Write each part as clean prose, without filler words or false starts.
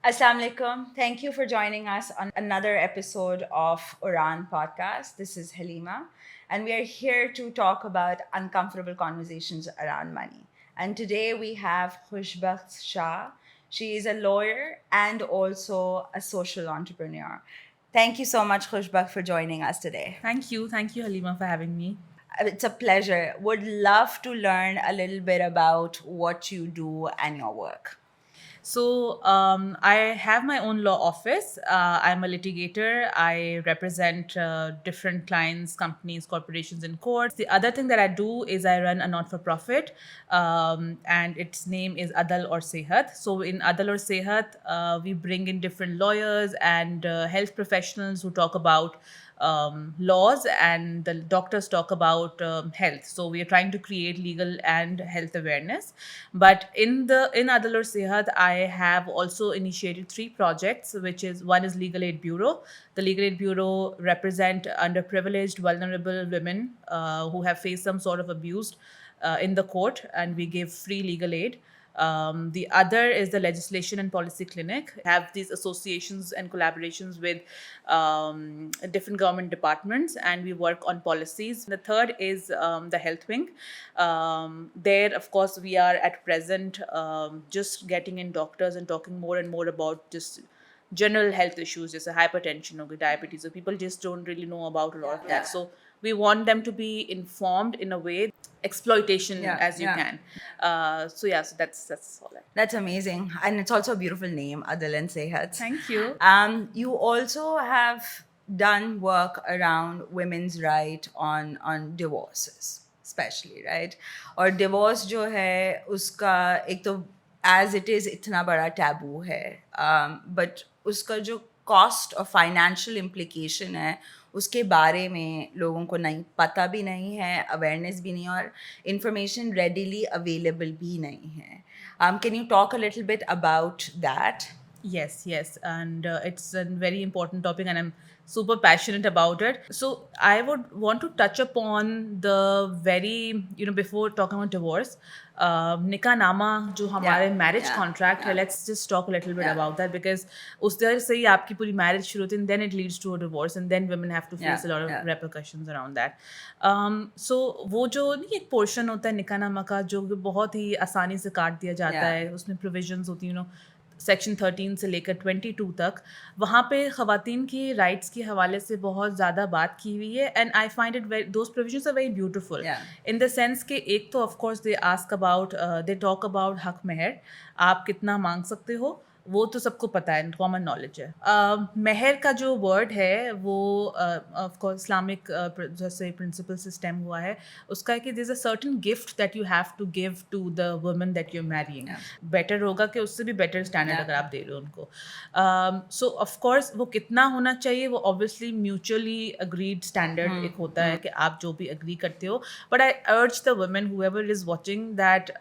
Assalamu alaikum. Thank you for joining us on another episode of Oraan Podcast. This is Halima, and we are here to talk about uncomfortable conversations around money. And today we have Khushbakht Shah. She is a lawyer and also a social entrepreneur. Thank you so much, Khushbakht, for joining us today. Thank you, Halima, for having me. It's a pleasure. Would love to learn a little bit about what you do and your work. So I have my own law office. I'm a litigator. I represent different clients, companies, corporations in court. The other thing that I do is I run a not-for-profit, and its name is Adal Aur Sehat. So in Adal Aur Sehat, we bring in different lawyers and health professionals who talk about laws, and the doctors talk about health. So we are trying to create legal and health awareness. But in Adal Aur Sehat, I have also initiated 3 projects, which is one is Legal Aid Bureau. The Legal Aid Bureau represent underprivileged, vulnerable women who have faced some sort of abuse in the court, and we give free legal aid. The other is the Legislation and Policy Clinic. Have these associations and collaborations with different government departments, and we work on policies. The third is the Health Wing. There, of course, we are at present just getting in doctors and talking more and more about just general health issues, just hypertension or diabetes. So people just don't really know about a lot of that. So we want them to be informed in a way, exploitation as you can. So that's all. That's amazing. And it's also a beautiful name, Adal and Sehat. Thank you. You also have done work around women's right on divorces, especially, right? और divorce जो है उसका एक तो as it is इतना बड़ा taboo है, but उसका जो cost और financial implication है उसके बारे में लोगों को नहीं पता भी नहीं है, awareness भी नहीं, और information readily available भी नहीं है. Can you talk a little bit about that? Yes, and it's a very important topic, and I'm super passionate about it. So I would want to touch upon the very, before talking about divorce, nikah nama जो हमारे marriage contract है, let's just talk a little bit about that, because उस तरह से ही आपकी पूरी marriage शुरू होती है, and then it leads to a divorce, and then women have to face a lot of repercussions around that. So वो जो नहीं एक portion होता है nikah nama का जो बहुत ही आसानी से काट दिया जाता है, उसमें provisions होती हैं, सेक्शन 13 से लेकर 22 तक, वहाँ पे ख़वातीन की राइट्स के हवाले से बहुत ज़्यादा बात की हुई है. And I find it very, those provisions are very beautiful in the sense कि एक तो of course they ask about, they talk about हक महर, आप कितना मांग सकते हो, वो तो सबको पता है, कॉमन नॉलेज है. महर का जो वर्ड है वो ऑफ कोर्स इस्लामिक जैसे प्रिंसिपल से स्टेम हुआ है, उसका है कि there is a certain gift that you have to give to the woman that you are marrying. Better होगा कि उससे भी बेटर स्टैंडर्ड अगर आप दे रहे हो उनको. सो ऑफ कोर्स वो कितना होना चाहिए, वो ऑब्वियसली म्यूचुअली अग्रीड स्टैंडर्ड एक होता है कि आप जो भी अग्री करते हो. But I urge the women whoever is watching that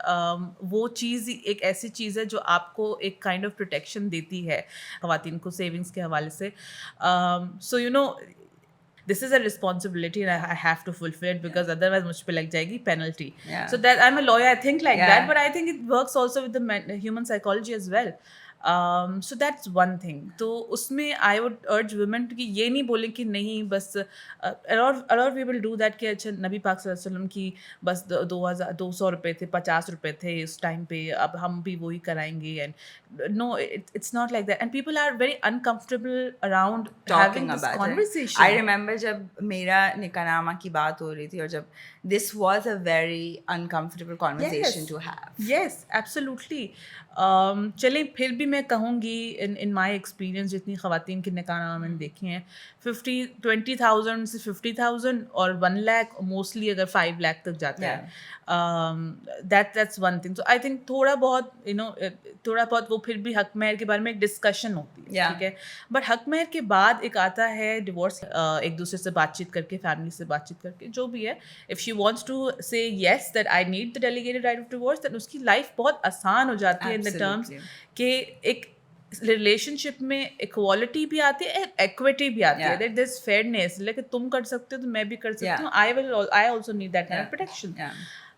वो चीज़ एक ऐसी चीज़ है जो आपको एक काइंड ऑफ प्रोटेक्शन देती है ख़वातीन को सेविंग्स के हवाले से. So this is a responsibility and I have to fulfill it, because otherwise मुझ पे लग जाएगी penalty. So that I'm a lawyer, I think like that, but I think it works also with the human psychology as well. So that's one thing. तो उसमें I would urge women कि ये नहीं बोलें कि नहीं बस a lot of people do that कि अच्छा नबी पाक सल्लल्लाहु अलैहि वसल्लम की बस 200 रुपये थे, 50 रुपये थे इस टाइम पे, अब हम भी वही कराएंगे. And no, it's not like that, and people are very uncomfortable around having this conversation. I remember जब मेरा निकाहनामा की बात हो रही थी, और जब this was a very uncomfortable conversation to have. Yes, absolutely. चलिए फिर भी मैं कहूँगी in my experience जितनी ख़वातीन की निकाहनामा मैंने देखी हैं, 20,000 से 50,000 और 1 लाख, मोस्टली अगर 5 लाख तक जाता है. That's one thing. So I think थोड़ा बहुत वो फिर भी हक महर के बारे में एक डिस्कशन होती है, ठीक है. बट हक महर के बाद एक आता है डिवोर्स, एक दूसरे से बातचीत करके, फैमिली से बातचीत करके, जो भी है. If she wants to say yes that I need the delegated right of divorce, then उसकी लाइफ बहुत आसान हो जाती है इन द टर्म्स कि एक रिलेशनशिप में इक्वालिटी भी आती है, एक्विटी भी आती है, दैट देयर इज फेयरनेस, लेकिन तुम कर सकते हो तो मैं भी कर सकती हूँ, I also need that kind of protection.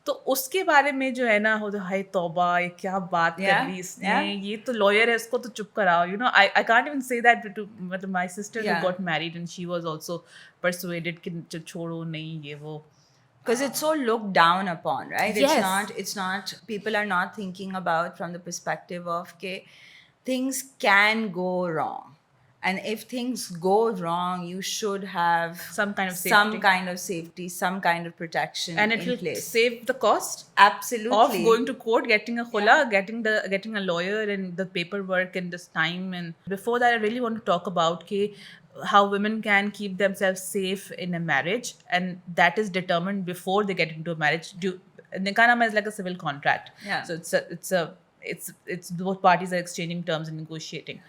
तो उसके बारे में जो है ना, हो तो हाय तौबा, ये क्या बात कर Yeah, ली इसने, yeah, ये तो लॉयर है, इसको तो चुप कराओ, I can't even say that to, मतलब my sister who yeah. Got married and she was also persuaded कि छोड़ो नहीं ये वो. Because it's so looked down upon, right? Yes. It's not, people are not thinking about from the perspective of okay, things can go wrong. And if things go wrong, you should have Some kind of some safety. kind of safety, some kind of protection And it in will place. save the cost of Absolutely. going to court, getting a khula, Yeah. getting a lawyer and the paperwork and this time. And before that, I really want to talk about how women can keep themselves safe in a marriage, and that is determined before they get into a marriage. Nikah nama is like a civil contract. Yeah. So it's both parties are exchanging terms and negotiating.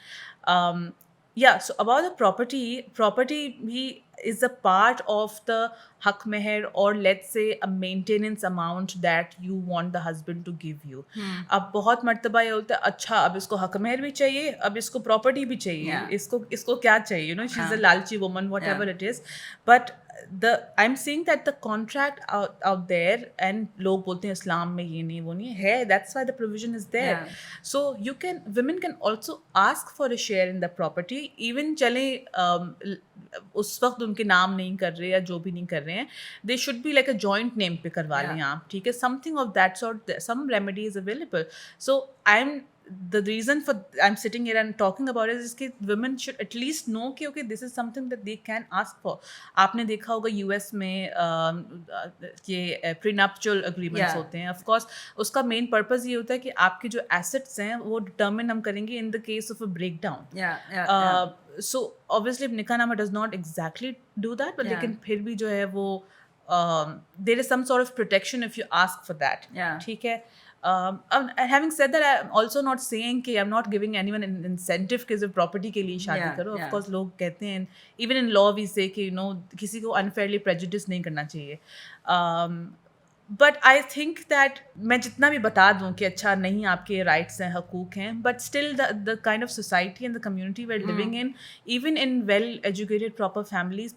Yeah, so about the property he is a part of the hak meher, or let's say a maintenance amount that you want the husband to give you. अब बहुत मर्तबा ये होता है, अच्छा अब इसको हक मेहर भी चाहिए, अब इसको प्रॉपर्टी भी चाहिए, Yeah. इसको क्या चाहिए, she's a Yeah. lalchi woman, whatever Yeah. it is. But I'm seeing that the contract out there, and लोग बोलते हैं इस्लाम में ये नहीं वो नहीं है, that's why the provision is there. Yeah. So women can also ask for a share in the property, even चले उस वक्त उनके नाम नहीं कर रहे या जो भी नहीं कर रहे हैं, they should be like a joint name पे करवा लें आप, ठीक है, something of that sort. Some remedy is available. So the reason for I'm sitting here and talking about it is that women should at least know कि okay, this is something that they can ask for. आपने देखा होगा US में ये prenuptial agreements Yeah. होते हैं. Of course उसका main purpose ये होता है कि आपके जो assets हैं वो determine हम करेंगे in the case of a breakdown. Yeah. Yeah. So obviously nikahnaama does not exactly do that, but Yeah. लेकिन फिर भी जो है वो there is some sort of protection if you ask for that. Yeah. ठीक है. And having said that, I'm also not saying कि I'm not giving anyone an incentive कि जब property के लिए शादी Yeah, करो. Of yeah. course लोग कहते हैं, even in law we say कि किसी को unfairly prejudice नहीं करना चाहिए. But I think that मैं जितना भी बता दूं कि अच्छा नहीं आपके rights हैं, हकूक हैं, but still the kind of society and the community we're living in, even in well-educated proper families,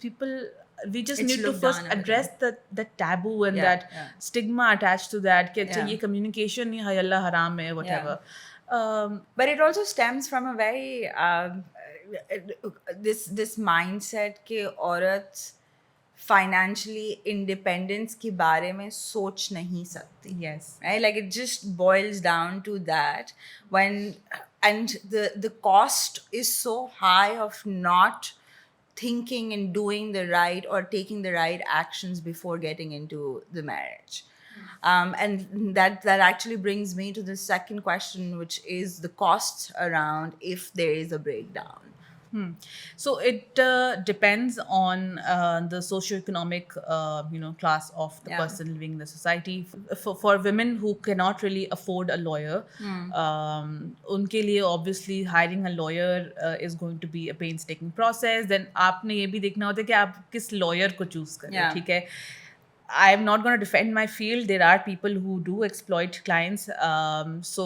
we just It's need to looked first down upon. address the taboo and Yeah, that yeah. stigma attached to that कि अच्छा Yeah. ये communication ही hayalla haram है, whatever. But it also stems from a very this mindset कि औरत financially independence के बारे में सोच नहीं सकती. Yes. Right? Like it just boils down to that and the cost is so high of not thinking and doing the right or taking the right actions before getting into the marriage. And that actually brings me to the second question, which is the costs around if there is a breakdown. So it depends on the socioeconomic class of the Yeah. person living in the society. For women who cannot really afford a lawyer, उनके लिए obviously hiring a lawyer is going to be a painstaking process. Then आपने ये भी देखना होता है कि आप किस lawyer को choose करें, Yeah. ठीक है. I'm not going to defend my field. There are people who do exploit clients. So,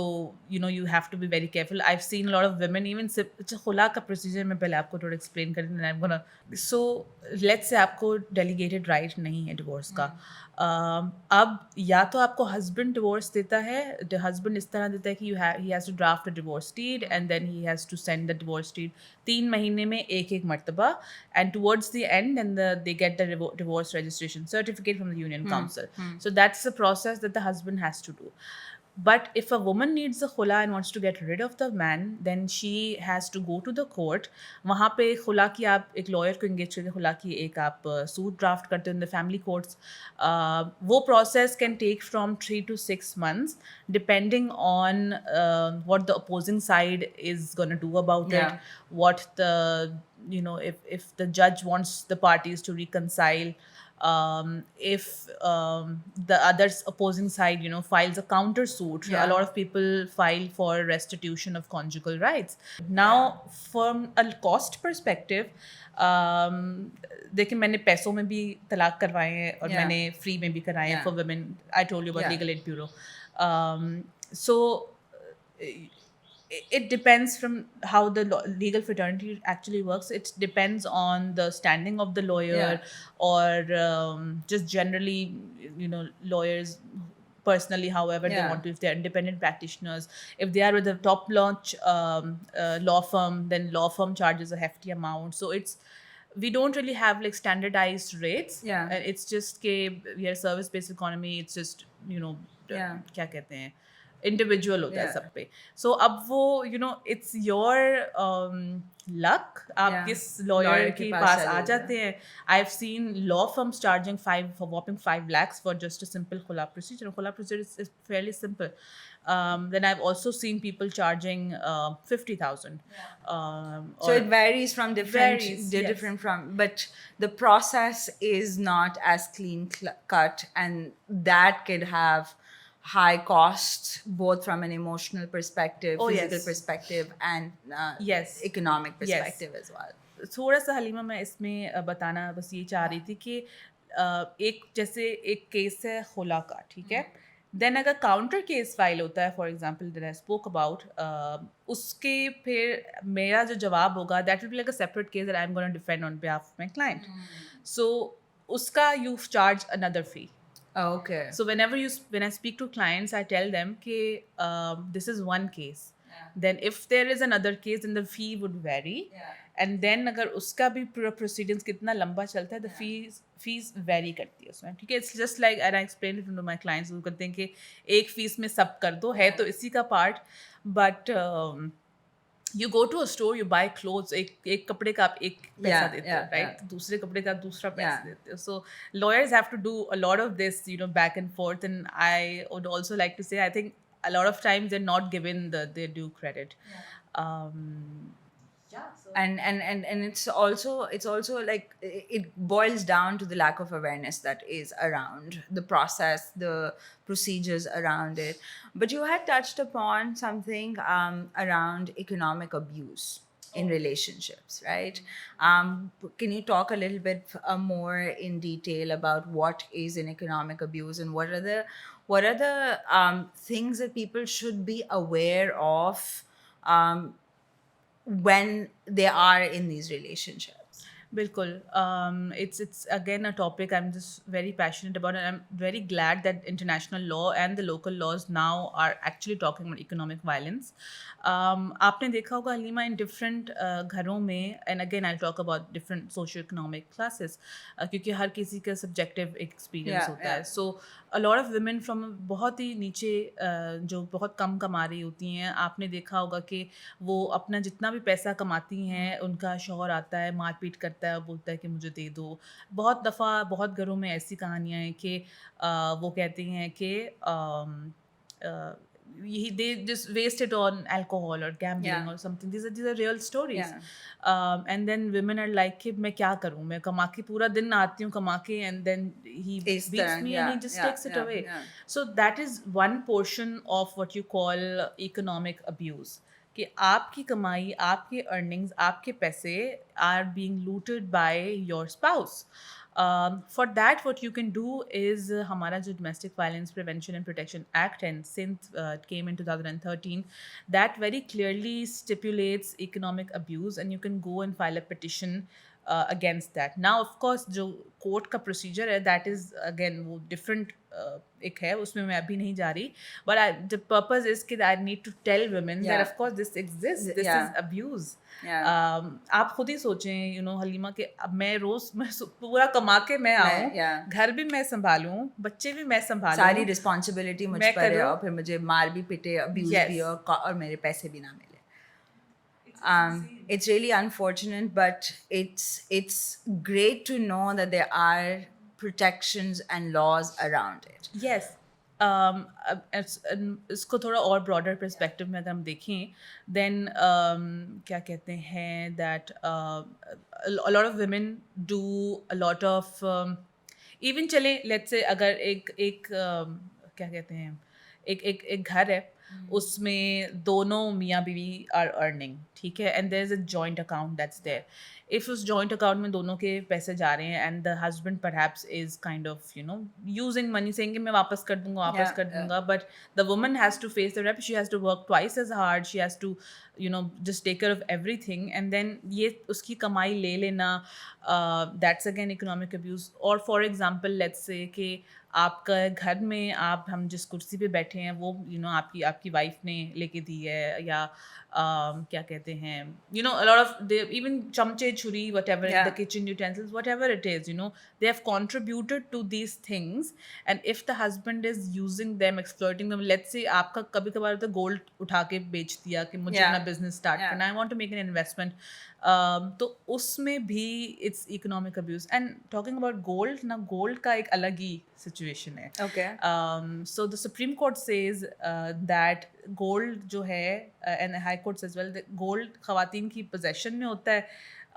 you have to be very careful. I've seen a lot of women, even khula ka procedure mein pehle aapko thoda explain karein, and I'm going to. So, let's say आपको delegated right नहीं है divorce का. अब या तो आपको husband divorce देता है, the husband इस तरह देता है कि he has to draft a divorce deed and then he has to send the divorce deed 3 महीने में एक मर्तबा, and towards the end and they get the divorce registration certificate from the union council. So that's the process that the husband has to do. But if a woman needs a khula and wants to get rid of the man, then she has to go to the court. वहाँ पे खुला की आप एक lawyer को engage करके खुला की एक आप suit draft करते हो in the family courts. वो process can take from 3 to 6 months depending on what the opposing side is going to do about Yeah. it. What the if the judge wants the parties to reconcile. If the other opposing side files a counter suit. Yeah. A lot of people file for restitution of conjugal rights. Now from a cost perspective, देखिए मैंने पैसों में भी तलाक करवाए हैं और Yeah. मैंने फ्री में भी कराए हैं Yeah. for women. I told you about Yeah. Legal Aid Bureau. So it depends from how the legal fraternity actually works. It depends on the standing of the lawyer. Yeah. Or just generally lawyers personally, however they Yeah. want to. If they're independent practitioners, if they are with a top notch law firm, then law firm charges a hefty amount. So we don't really have like standardized rates. Yeah. It's just ke we are service based economy. It's just Yeah. क्या कहते हैं individual होता है Yeah. सब पे. सो अब वो it's your luck आप Yeah. किस Lawyer लॉयर के के पास पास चले आ जाओ. जाते हैं. I have seen law firms charging 5 for whopping 5 lakhs for just a simple khula procedure. Khula procedure is fairly simple. Then I've also seen people charging 50,000. So it varies from different, Varies, they're yes. different from, but the process is not as clean cut, and that could have high costs both from an emotional perspective, Oh, physical yes. perspective, and Yes. economic Yes. perspective as well. थोड़ा सा हलीमा मैं इसमें बताना बस ये चाह रही थी कि एक जैसे एक केस है खुला का, ठीक है. देन अगर काउंटर केस फाइल होता है, for example that I spoke about, उसके फिर मेरा जो जवाब होगा that will be like a separate case that I am gonna defend on behalf of my client. So उसका you charge another fee. Okay. So when I speak to clients, I tell them कि this is one case. Then if there is another case, then the fee would vary. And then अगर उसका भी पूरा proceedings कितना लंबा चलता है, the fees vary करती है उसमें, ठीक है. It's just like, and I explain it to my clients, वो कहते हैं कि एक फीस में सब कर दो, है तो इसी का part, but you go to a store, you buy clothes, एक कपड़े का आप एक पैसा देते हो, right? दूसरे कपड़े का दूसरा पैसा देते हो. So lawyers have to do a lot of this, back and forth. And I would also like to say, I think a lot of times they're not given their due credit. And it's also like it boils down to the lack of awareness that is around the process, the procedures around it. But you had touched upon something around economic abuse in relationships, right? Can you talk a little bit more in detail about what is an economic abuse, and what are the things that people should be aware of when they are in these relationships? बिल्कुल. It's again a topic I'm just very passionate about, and I'm very glad that international law and the local laws now are actually talking about economic violence. आपने देखा होगा Halima, in different घरों में, and again I'll talk about different socio-economic classes, क्योंकि हर किसी का subjective experience होता है. So a lot of women from बहुत ही नीचे जो बहुत कम कमा रही होती हैं, आपने देखा होगा कि वो अपना जितना भी पैसा कमाती हैं, उनका शौहर आता है, मारपीट करता है, बोलता है कि मुझे दे दो. बहुत दफ़ा बहुत घरों में ऐसी कहानियाँ हैं कि वो कहती हैं कि they just waste it on alcohol or gambling or something. These are real stories. And then women are like कि मैं क्या करूँ, मैं कमा के पूरा दिन आती हूँ कमा के, and then he beats me and he just takes it away. So that is one portion of what you call economic abuse. कि आपकी कमाई, आपके earnings, आपके पैसे are being looted by your spouse. For that, what you can do is हमारा जो Domestic Violence Prevention and Protection Act, and since it came in 2013, that very clearly stipulates economic abuse, and you can go and file a petition against that. Now, of course, जो court का procedure है, that is again वो different एक है, उसमें मैं अभी नहीं जा रही. But the purpose is कि I need to tell women that of course this exists, this is abuse. आप खुद ही सोचें, हलीमा, कि अब मैं रोज पूरा कमा के मैं आऊँ, घर भी मैं संभालूं, बच्चे भी मैं संभालूं, सारी रिस्पॉन्सिबिलिटी मुझ पर है, और फिर मुझे मार भी पिटे, अब्यूज भी, और मेरे पैसे भी ना मिले. It's really unfortunate, but it's great to know that there are protections and laws around it. Yes. इसको थोड़ा और broader perspective में अगर हम देखें, then क्या कहते हैं that a lot of women do a lot of even चले, let's say अगर एक क्या कहते हैं, एक घर है, उसमें दोनों मियाँ बीवी are earning, ठीक है, and there is a joint account that's there. If उस joint account में दोनों के पैसे जा रहे हैं, and the husband perhaps is kind of using money, saying कि मैं वापस कर दूंगा, but the woman has to face the rep. She has to work twice as hard. She has to just take care of everything, and then ये उसकी कमाई ले लेना, that's again economic abuse. Or for example, let's say कि आपका घर में आप हम जिस कुर्सी पे बैठे हैं वो आपकी आपकी वाइफ ने लेके दी है, या क्या कहते हैं a lot of they even चमचे छुरी whatever the Yeah. kitchen utensils whatever it is, they have contributed to these things. And if the husband is using them, exploiting them, let's say आपका कभी कभार तो गोल्ड उठा के बेच दिया कि मुझे अपना Yeah. Business start Yeah. करना, I want to make an investment, तो उसमें भी it's economic abuse. And talking about gold ना, गोल्ड का एक अलग ही सिचुएशन है. Okay. So the Supreme Court says that gold जो है, and High Court as well, that gold खवातीन की possession में होता है,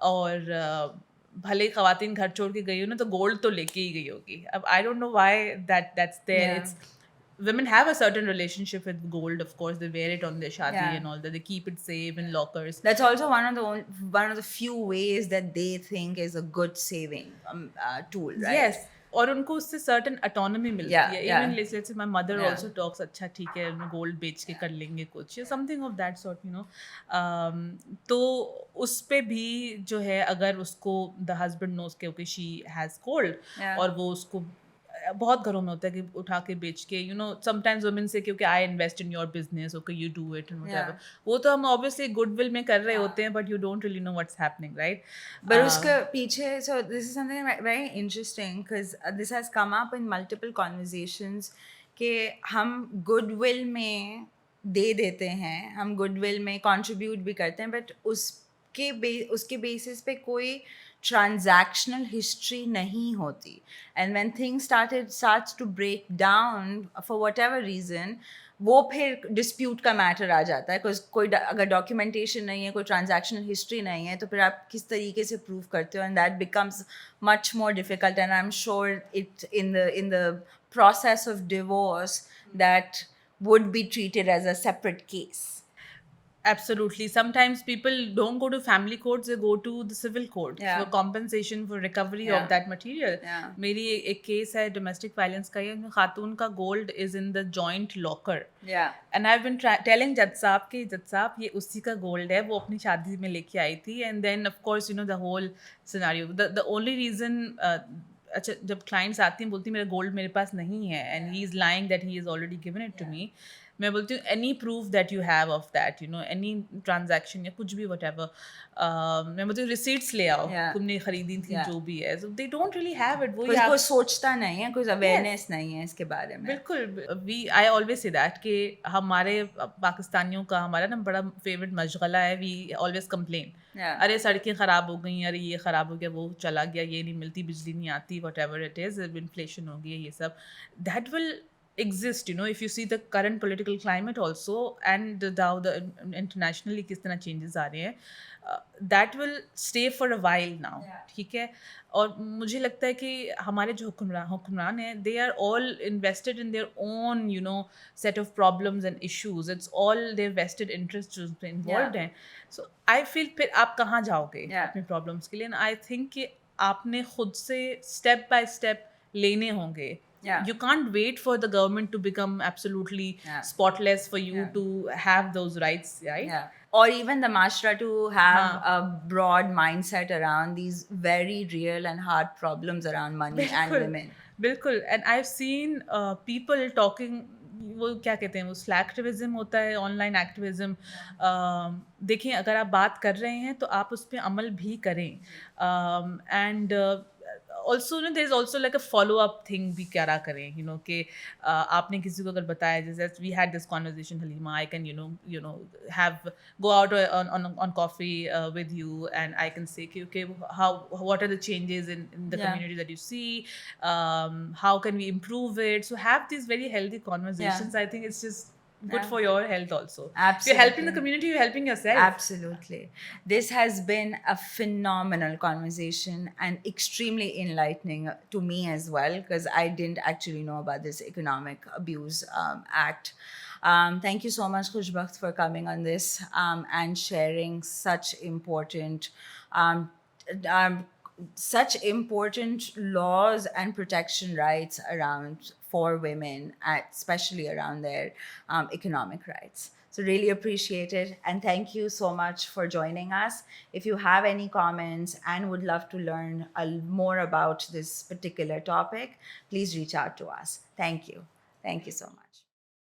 और भले ही खवातीन घर छोड़ के गई हो ना, तो गोल्ड तो लेके ही गई होगी. अब I don't know why that's there. Yeah. It's women have a certain relationship with gold, of course. They wear it on their shadi Yeah. and all that. They keep it safe in lockers. That's also one of the few ways that they think is a good saving tool, right? Yes. और उनको उससे certain autonomy मिलती Yeah, है. yeah. Even let's say my mother Yeah. also talks, अच्छा ठीक है gold बेच के कर लेंगे कुछ, या something of that sort, तो उस पे भी जो है, अगर उसको the husband knows कि okay she has gold, Yeah. और वो उसको बहुत घरों में होता है कि उठा के बेच के, sometimes women say कि okay I invest in your business, okay you do it and whatever. वो तो हम obviously goodwill में कर रहे होते हैं, but you don't really know what's happening, right? But उसके पीछे, so this is something very interesting because this has come up in multiple conversations कि हम goodwill में दे देते हैं, हम goodwill में contribute भी करते हैं, but उसके basis पे कोई transactional history नहीं होती. And when things starts to break down for whatever reason, वो फिर डिस्प्यूट का मैटर आ जाता है. बिकॉज अगर डॉक्यूमेंटेशन नहीं है, कोई ट्रांजैक्शनल हिस्ट्री नहीं है, तो फिर आप किस तरीके से प्रूव करते हो, and that becomes much more difficult. And I am sure it in the process of divorce that would be treated as a separate case. Absolutely. Sometimes people don't go to family courts, they go to the civil court for compensation for recovery of that material. मेरी एक case है domestic violence का, ये खातून का gold is in the joint locker. And I've been telling जज साहब कि जज साहब ये उसी का gold है, वो अपनी शादी में लेके आई थी. And then of course the whole scenario. The only reason अच्छा जब clients आती हैं बोलती मेरा gold मेरे पास नहीं है, and he is lying that he has already given it to me. मैं बोलती हूँ any proof that you have of that, any transaction या कुछ भी whatever, मैं बोलती हूँ receipts ले आओ, तुमने खरीदी थी जो भी है. So they don't really have it. कोई कोई सोचता नहीं है, कोई awareness नहीं है इसके बारे में. बिल्कुल. I always say that कि हमारे पाकिस्तानियों का हमारा ना बड़ा favorite मशगला है, we always complain. अरे सड़कें ख़राब हो गई, अरे ये ख़राब हो गया, वो चला गया, ये नहीं मिलती, बिजली नहीं आती, whatever it is, inflation हो गई है, ये सब. That will exist, if you see the current political climate also, and how the internationally किस तरह changes आ रहे हैं, that will stay for a while now. ठीक है. और मुझे लगता है कि हमारे जो हुक्मरान हैं, they are all invested in their own set of problems and issues. It's all their vested interests involved हैं. So I feel फिर आप कहाँ जाओगे अपने problems के लिए. And I think कि आपने खुद से step by step लेने होंगे. You can't wait for the government to become absolutely spotless for you to have those rights, right? Or even the mashra to have a broad mindset around these very real and hard problems around money and women. बिल्कुल. And I've seen people talking, वो क्या कहते हैं, वो slack activism होता है, online activism. देखिए अगर आप बात कर रहे हैं तो आप उस पर अमल भी करें. And also there is also like a follow up thing भी क्या करें, कि आपने किसी को अगर बताया, जैसे we had this conversation Halima, I can have go out on coffee with you, and I can say okay what are the changes in the community that you see, how can we improve it. So have these very healthy conversations. I think it's just good for your health also. Absolutely. If you're helping the community, you're helping yourself. Absolutely. This has been a phenomenal conversation and extremely enlightening to me as well, because I didn't actually know about this Economic Abuse Act. Thank you so much, Khushbakht, for coming on this and sharing such important such important laws and protection rights around for women, especially around their economic rights. So really appreciate it, and thank you so much for joining us. If you have any comments and would love to learn more about this particular topic, please reach out to us. Thank you. Thank you so much.